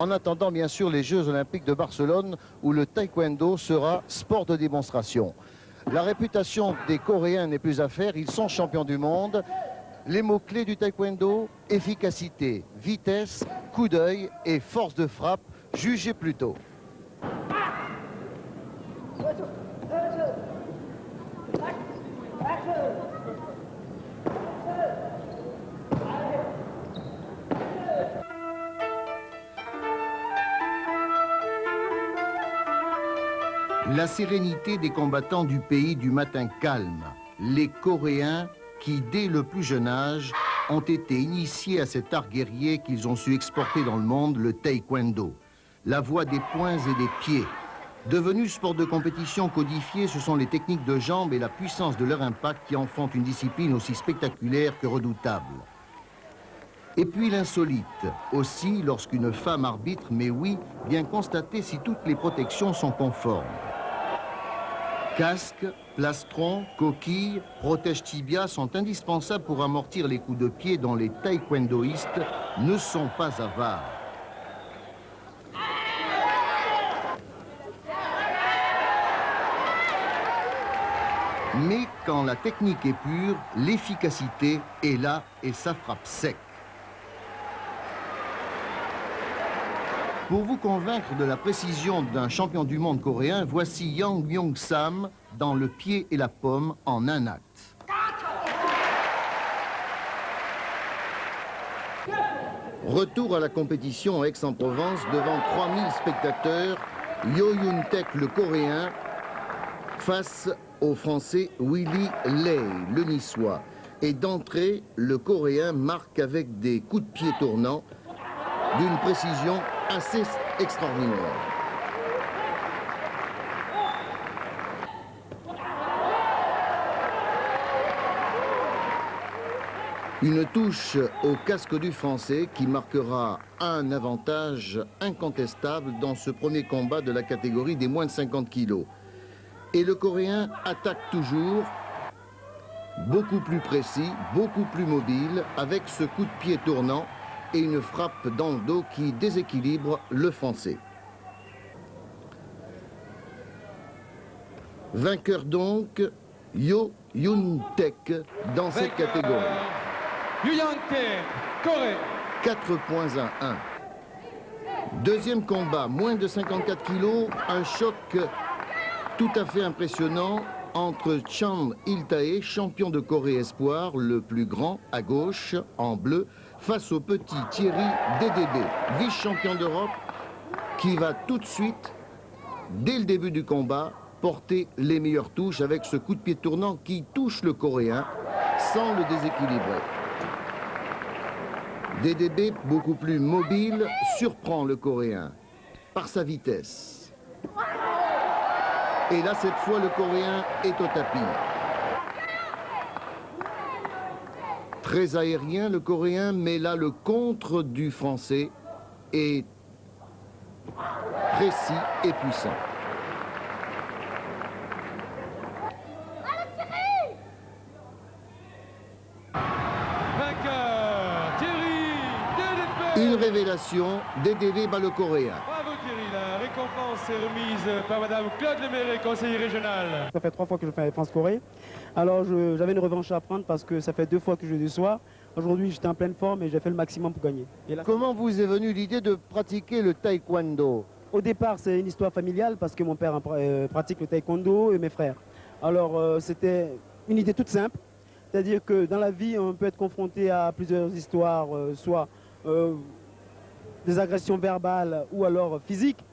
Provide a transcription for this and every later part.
En attendant, bien sûr, les Jeux Olympiques de Barcelone, où le taekwondo sera sport de démonstration. La réputation des Coréens n'est plus à faire, ils sont champions du monde. Les mots-clés du taekwondo, efficacité, vitesse, coup d'œil et force de frappe, jugez plutôt. La sérénité des combattants du pays du matin calme. Les Coréens qui, dès le plus jeune âge, ont été initiés à cet art guerrier qu'ils ont su exporter dans le monde, le taekwondo. La voie des poings et des pieds. Devenu sport de compétition codifié, ce sont les techniques de jambes et la puissance de leur impact qui en font une discipline aussi spectaculaire que redoutable. Et puis l'insolite, aussi lorsqu'une femme arbitre, mais oui, bien constater si toutes les protections sont conformes. Casque, plastron, coquilles, protège-tibia sont indispensables pour amortir les coups de pied dont les taekwondoïstes ne sont pas avares. Mais quand la technique est pure, l'efficacité est là et ça frappe sec. Pour vous convaincre de la précision d'un champion du monde coréen, voici Yang Myung-sam dans Le pied et la pomme en un acte. Retour à la compétition à Aix-en-Provence devant 3000 spectateurs, Yo Yoon-taek le coréen face au français Willy Lay, le niçois. Et d'entrée, le coréen marque avec des coups de pied tournants d'une précision assez extraordinaire. Une touche au casque du français qui marquera un avantage incontestable dans ce premier combat de la catégorie des moins de 50 kilos. Et le coréen attaque toujours, beaucoup plus précis, beaucoup plus mobile, avec ce coup de pied tournant et une frappe dans le dos qui déséquilibre le français. Vainqueur donc, Yo Yoon-taek dans cette catégorie. Yo Yoon-taek, Corée. 4 points à 1. Deuxième combat, moins de 54 kilos, un choc tout à fait impressionnant entre Chan Il-tae, champion de Corée espoir, le plus grand à gauche, en bleu, face au petit Thierry Dédébé, vice-champion d'Europe, qui va tout de suite, dès le début du combat, porter les meilleures touches avec ce coup de pied tournant qui touche le Coréen sans le déséquilibrer. Dédébé, beaucoup plus mobile, surprend le Coréen par sa vitesse. Et là, cette fois, le Coréen est au tapis. Très aérien, le Coréen, mais là, le contre du Français est précis et puissant. Vainqueur, Thierry Dédébé. Une révélation, Dédébé bat le Coréen. Bravo Thierry, la récompense est remise par Madame Claude Leméré, conseiller régional. Ça fait 3 fois que je fais France-Corée. Alors j'avais une revanche à prendre parce que ça fait 2 fois que je déçois. Aujourd'hui j'étais en pleine forme et j'ai fait le maximum pour gagner. Et là, Comment vous est venue l'idée de pratiquer le taekwondo? au départ c'est une histoire familiale parce que mon père pratique le taekwondo et mes frères. Alors c'était une idée toute simple. C'est-à-dire que dans la vie on peut être confronté à plusieurs histoires, soit des agressions verbales ou alors physiques.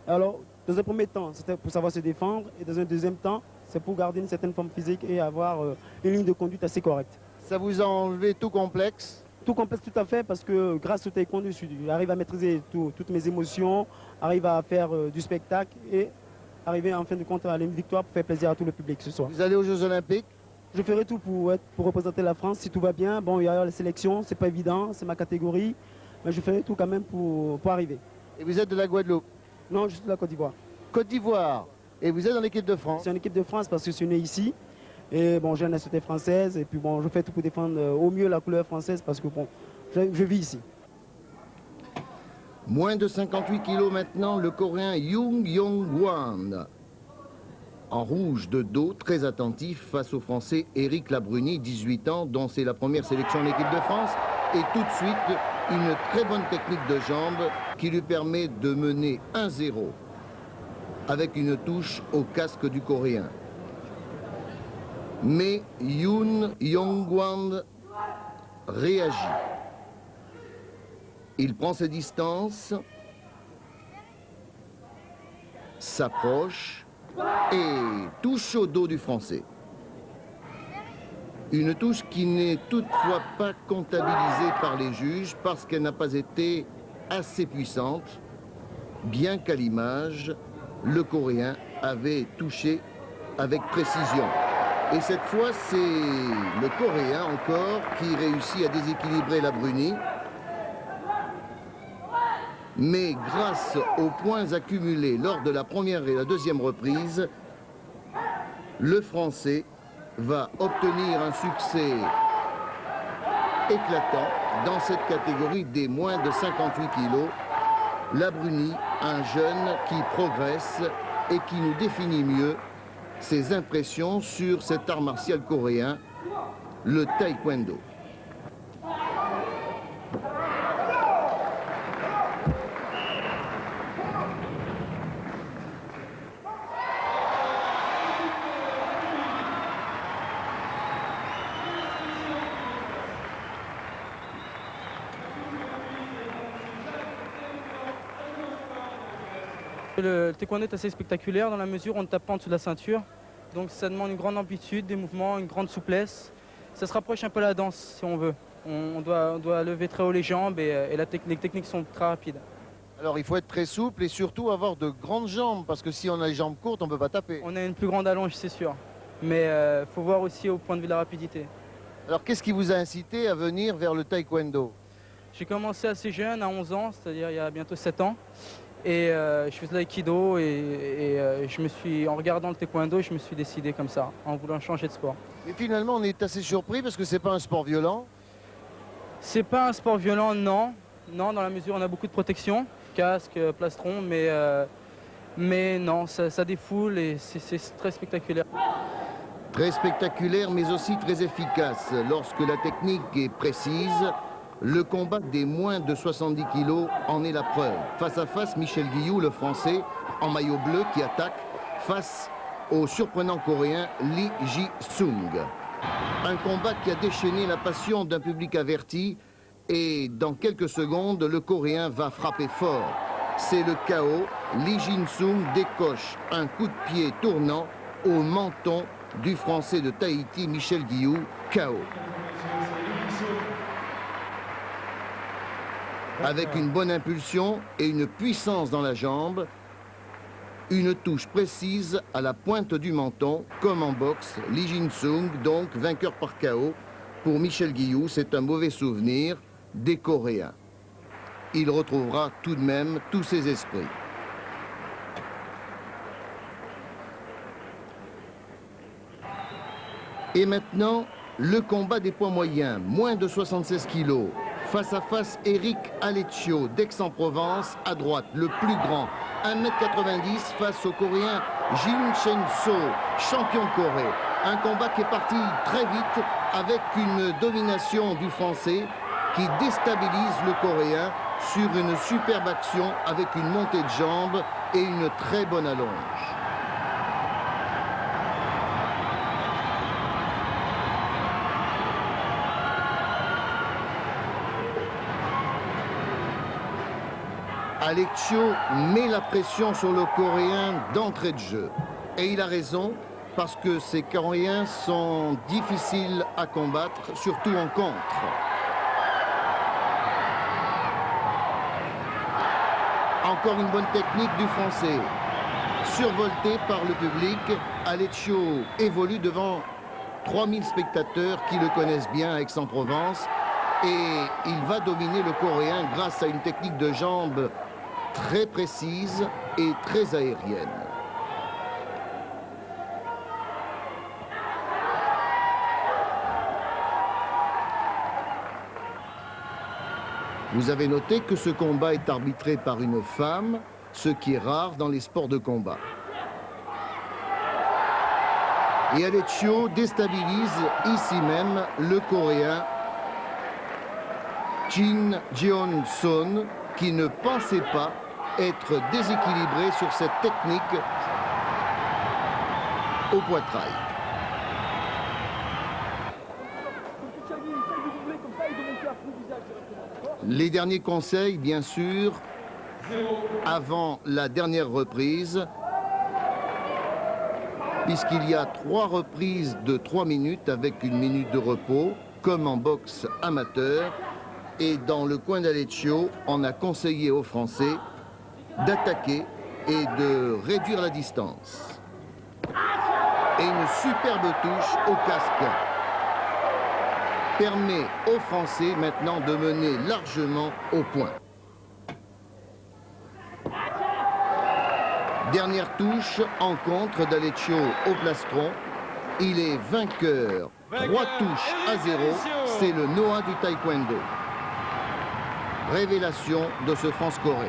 Alors dans un premier temps c'était pour savoir se défendre et dans un deuxième temps c'est pour garder une certaine forme physique et avoir une ligne de conduite assez correcte. Ça vous a enlevé tout complexe? Tout complexe tout à fait parce que grâce au taekwondo, j'arrive à maîtriser toutes mes émotions, arrive à faire du spectacle et arriver en fin de compte à une victoire pour faire plaisir à tout le public ce soir. Vous allez aux Jeux Olympiques? Je ferai tout pour représenter la France si tout va bien. Bon, il y a la sélection, c'est pas évident, c'est ma catégorie, mais je ferai tout quand même pour arriver. Et vous êtes de la Guadeloupe? Non, je suis de la Côte d'Ivoire. Côte d'Ivoire. Et vous êtes dans l'équipe de France? C'est une équipe de France parce que je suis né ici. Et bon, j'ai une nationalité française et puis bon, je fais tout pour défendre au mieux la couleur française parce que bon, je vis ici. Moins de 58 kilos maintenant, le Coréen Young Yong-hwan. En rouge de dos, très attentif face au Français Éric Labruni, 18 ans, dont c'est la première sélection en équipe de France. Et tout de suite, une très bonne technique de jambe qui lui permet de mener 1-0 avec une touche au casque du Coréen. Mais Yoon Yong-hwan réagit. Il prend ses distances, s'approche et touche au dos du Français. Une touche qui n'est toutefois pas comptabilisée par les juges parce qu'elle n'a pas été assez puissante, bien qu'à l'image, le Coréen avait touché avec précision. Et cette fois, c'est le Coréen encore qui réussit à déséquilibrer Labruni. Mais grâce aux points accumulés lors de la première et la deuxième reprise, le Français va obtenir un succès éclatant dans cette catégorie des moins de 58 kilos. Labruni, un jeune qui progresse et qui nous définit mieux ses impressions sur cet art martial coréen, le taekwondo. Le taekwondo est assez spectaculaire dans la mesure où on ne tape pas en dessous de la ceinture. Donc ça demande une grande amplitude, des mouvements, une grande souplesse. Ça se rapproche un peu de la danse si on veut. On doit lever très haut les jambes et les techniques sont très rapides. Alors il faut être très souple et surtout avoir de grandes jambes parce que si on a les jambes courtes, on ne peut pas taper. On a une plus grande allonge, c'est sûr. Mais il faut voir aussi au point de vue de la rapidité. Alors qu'est-ce qui vous a incité à venir vers le taekwondo? J'ai commencé assez jeune, à 11 ans, c'est-à-dire il y a bientôt 7 ans. Et je faisais l'aïkido je me suis, en regardant le taekwondo, je me suis décidé comme ça, en voulant changer de sport. Et finalement, on est assez surpris parce que c'est pas un sport violent. C'est pas un sport violent, non. Non, dans la mesure où on a beaucoup de protection, casque, plastron, mais non, ça défoule et c'est très spectaculaire. Très spectaculaire, mais aussi très efficace. Lorsque la technique est précise, le combat des moins de 70 kilos en est la preuve. Face à face, Michel Guillou, le Français, en maillot bleu, qui attaque face au surprenant Coréen Lee Ji-sung. Un combat qui a déchaîné la passion d'un public averti et dans quelques secondes, le Coréen va frapper fort. C'est le KO. Lee Ji-sung décoche un coup de pied tournant au menton du Français de Tahiti, Michel Guillou, KO. Avec une bonne impulsion et une puissance dans la jambe, une touche précise à la pointe du menton, comme en boxe. Lee Ji-sung, donc vainqueur par KO. Pour Michel Guillou, c'est un mauvais souvenir des Coréens. Il retrouvera tout de même tous ses esprits. Et maintenant, le combat des poids moyens, moins de 76 kilos. Face à face, Eric Aleccio d'Aix-en-Provence, à droite, le plus grand, 1,90 m face au Coréen Jin Chen-so, champion de Corée. Un combat qui est parti très vite avec une domination du Français qui déstabilise le Coréen sur une superbe action avec une montée de jambes et une très bonne allonge. Aleccio met la pression sur le Coréen d'entrée de jeu. Et il a raison, parce que ces Coréens sont difficiles à combattre, surtout en contre. Encore une bonne technique du Français. Survolté par le public, Aleccio évolue devant 3000 spectateurs qui le connaissent bien à Aix-en-Provence. Et il va dominer le Coréen grâce à une technique de jambes très précise et très aérienne. Vous avez noté que ce combat est arbitré par une femme, ce qui est rare dans les sports de combat. Et Aleccio déstabilise ici même le Coréen Jin Jeon-son, qui ne pensait pas être déséquilibré sur cette technique au poitrail. Les derniers conseils, bien sûr, avant la dernière reprise, puisqu'il y a 3 reprises de 3 minutes avec 1 minute de repos, comme en boxe amateur. Et dans le coin d'Aleccio, on a conseillé aux Français d'attaquer et de réduire la distance. Et une superbe touche au casque permet aux Français maintenant de mener largement au point. Dernière touche en contre d'Aleccio au plastron. Il est vainqueur. 3 touches à 0. C'est le Noah du taekwondo. Révélation de ce France-Corée.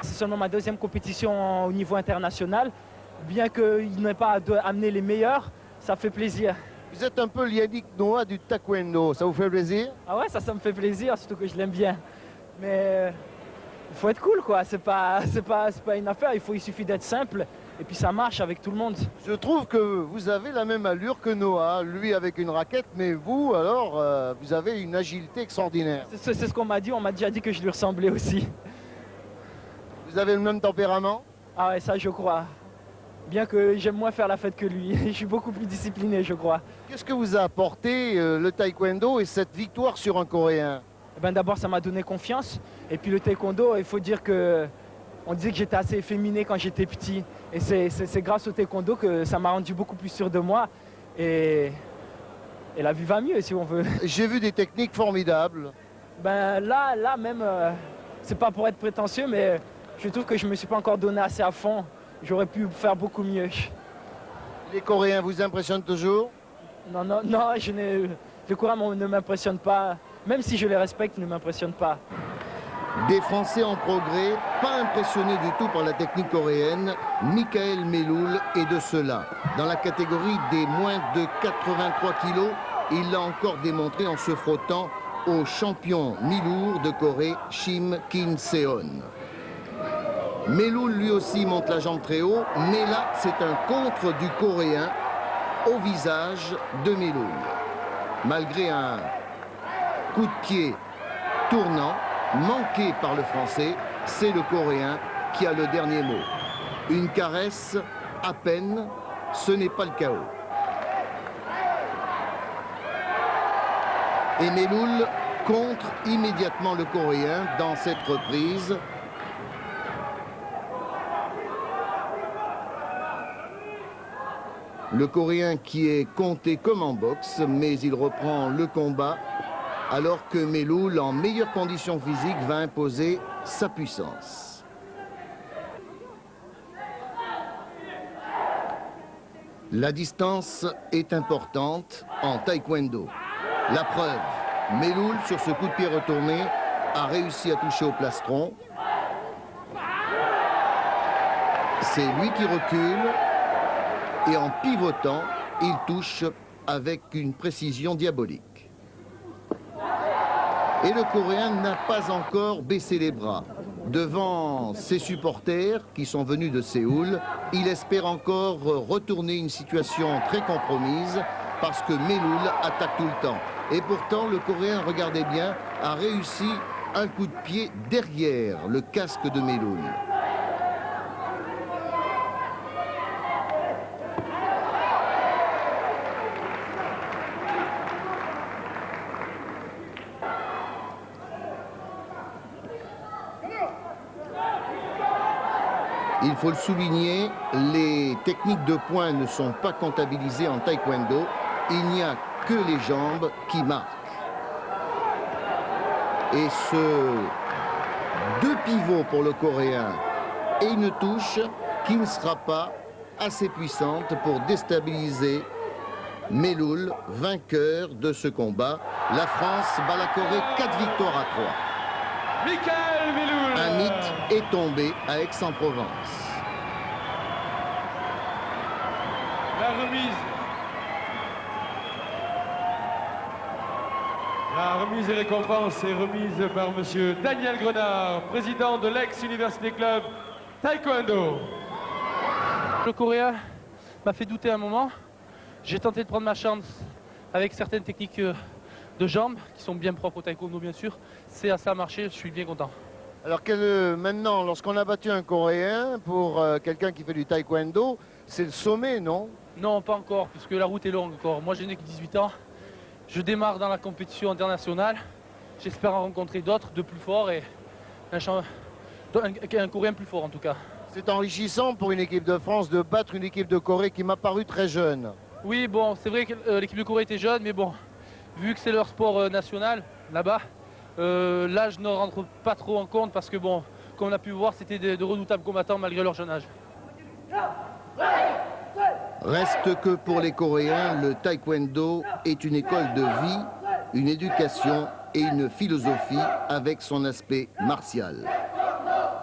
C'est seulement ma 2e compétition au niveau international. Bien qu'il n'ait pas amené les meilleurs, ça fait plaisir. Vous êtes un peu l'Yannick Noah du taekwondo, ça vous fait plaisir? Ah ouais, ça me fait plaisir, surtout que je l'aime bien. Mais il faut être cool, quoi. C'est pas une affaire, il suffit d'être simple. Et puis ça marche avec tout le monde. Je trouve que vous avez la même allure que Noah, lui avec une raquette, mais vous, alors, vous avez une agilité extraordinaire. C'est ce qu'on m'a dit, on m'a déjà dit que je lui ressemblais aussi. Vous avez le même tempérament? Ah ouais, ça je crois. Bien que j'aime moins faire la fête que lui. Je suis beaucoup plus discipliné, je crois. Qu'est-ce que vous a apporté le taekwondo et cette victoire sur un Coréen? Eh ben, d'abord, ça m'a donné confiance. Et puis le taekwondo, il faut dire que on disait que j'étais assez efféminé quand j'étais petit. Et c'est grâce au taekwondo que ça m'a rendu beaucoup plus sûr de moi. Et la vie va mieux, si on veut. J'ai vu des techniques formidables. Ben là même, c'est pas pour être prétentieux, mais je trouve que je me suis pas encore donné assez à fond. J'aurais pu faire beaucoup mieux. Les Coréens vous impressionnent toujours? Non, les Coréens ne m'impressionnent pas. Même si je les respecte, ils ne m'impressionnent pas. Des Français en progrès, pas impressionnés du tout par la technique coréenne. Michael Meloul est de ceux-là. Dans la catégorie des moins de 83 kilos, il l'a encore démontré en se frottant au champion mi-lourd de Corée, Shim Kim-seon. Meloul lui aussi monte la jambe très haut, mais là c'est un contre du Coréen au visage de Meloul. Malgré un coup de pied tournant, manqué par le Français, c'est le Coréen qui a le dernier mot. Une caresse à peine, ce n'est pas le chaos. Et Meloul contre immédiatement le Coréen dans cette reprise. Le Coréen qui est compté comme en boxe, mais il reprend le combat alors que Meloul, en meilleure condition physique, va imposer sa puissance. La distance est importante en taekwondo. La preuve, Meloul, sur ce coup de pied retourné, a réussi à toucher au plastron. C'est lui qui recule et en pivotant, il touche avec une précision diabolique. Et le Coréen n'a pas encore baissé les bras. Devant ses supporters qui sont venus de Séoul, il espère encore retourner une situation très compromise parce que Meloul attaque tout le temps. Et pourtant, le Coréen, regardez bien, a réussi un coup de pied derrière le casque de Meloul. Il faut le souligner, les techniques de poing ne sont pas comptabilisées en taekwondo. Il n'y a que les jambes qui marquent. Et ce 2 pivots pour le Coréen et une touche qui ne sera pas assez puissante pour déstabiliser Meloul, vainqueur de ce combat. La France bat la Corée 4 victoires à 3. Michael Meloul. Un mythe est tombé à Aix-en-Provence. La remise des récompenses est remise par M. Daniel Grenard, président de l'ex-Université Club Taekwondo. Le Coréen m'a fait douter un moment. J'ai tenté de prendre ma chance avec certaines techniques de jambes qui sont bien propres au taekwondo bien sûr. Ça a marché, je suis bien content. Alors maintenant, lorsqu'on a battu un Coréen, pour quelqu'un qui fait du taekwondo, c'est le sommet, non? Non, pas encore, puisque la route est longue encore. Moi, je n'ai que 18 ans. Je démarre dans la compétition internationale. J'espère en rencontrer d'autres de plus forts et un Coréen plus fort en tout cas. C'est enrichissant pour une équipe de France de battre une équipe de Corée qui m'a paru très jeune. Oui, bon, c'est vrai que l'équipe de Corée était jeune, mais bon, vu que c'est leur sport national, là-bas, l'âge ne rentre pas trop en compte parce que bon, comme on a pu voir, c'était de redoutables combattants malgré leur jeune âge. Reste que pour les Coréens, le taekwondo est une école de vie, une éducation et une philosophie avec son aspect martial,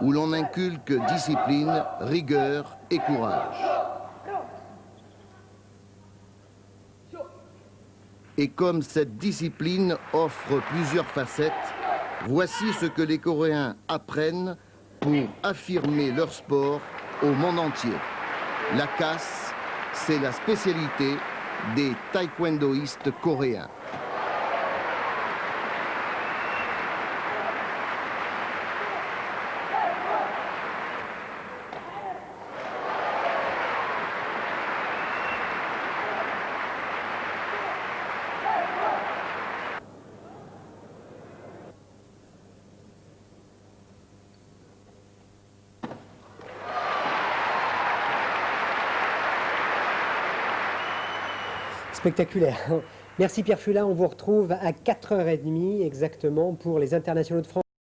où l'on inculque discipline, rigueur et courage. Et comme cette discipline offre plusieurs facettes, voici ce que les Coréens apprennent pour affirmer leur sport au monde entier. La casse, c'est la spécialité des taekwondoïstes coréens. Spectaculaire. Merci Pierre Fula, on vous retrouve à 4h30 exactement pour les internationaux de France.